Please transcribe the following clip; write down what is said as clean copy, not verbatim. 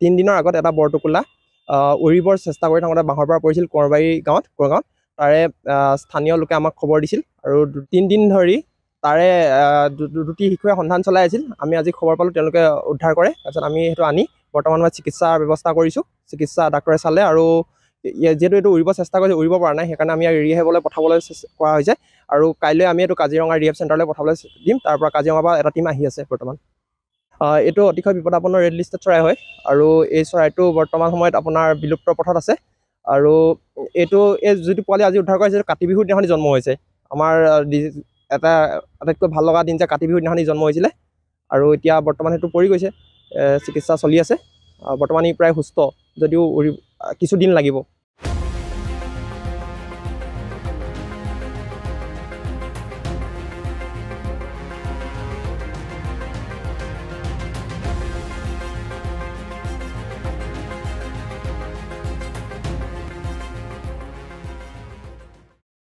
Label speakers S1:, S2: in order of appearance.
S1: 3 দিনৰ আগত এটা বৰটোকোলা উৰিবৰ চেষ্টা কৰি থাকোঁতে বাঁহৰ পৰা পৰিছিল কোঁৱৰবাৰী গাঁৱত কোঁৱৰগাঁৱত তাৰে স্থানীয় লোকে আমাক খবৰ দিছিল আৰু 3 দিন ধৰি তাৰে দুটি শিশুৱে সন্ধান চলাই আছিল আমি আজি খবৰ পালোঁ তেওঁলোকে উদ্ধাৰ কৰে তাৰপিছত আমি সেইটো আনি বৰ্তমান মই চিকিৎসাৰ ব্যৱস্থা কৰিছোঁ চিকিৎসা ডাক্তৰে চালে আৰু যেহেতু এইটো উৰিব চেষ্টা কৰিছে উৰিব পৰা নাই সেইকাৰণে আমি ইয়াক এৰি আহিবলৈ পঠাবলৈ কৰা হৈছে আৰু কাইলৈ আমি এইটো কাজিৰঙা ৰিহেব চেণ্টাৰলৈ পঠাবলৈ দিম তাৰ পৰা কাজিৰঙাৰ পৰা এটা টীম আহি আছে বৰ্তমান এইটো অতিশয় বিপদাপন্ন ৰেড লিষ্টেড চৰাই হয় আৰু এই চৰাইটো বৰ্তমান সময়ত আপোনাৰ বিলুপ্ত পথত আছে আৰু এইটো এই যিটো পোৱালি আজি উদ্ধাৰ কৰা হৈছে কাতি বিহুৰ দিনাখনি জন্ম হৈছে আমাৰ এটা আটাইতকৈ ভাল লগা দিন যে কাতি বিহুৰ দিনাখনি জন্ম হৈছিলে আৰু এতিয়া বৰ্তমান সেইটো পৰি গৈছে চিকিৎসা চলি আছে বৰ্তমান ই প্ৰায় সুস্থ যদিও কিছুদিন লাগিব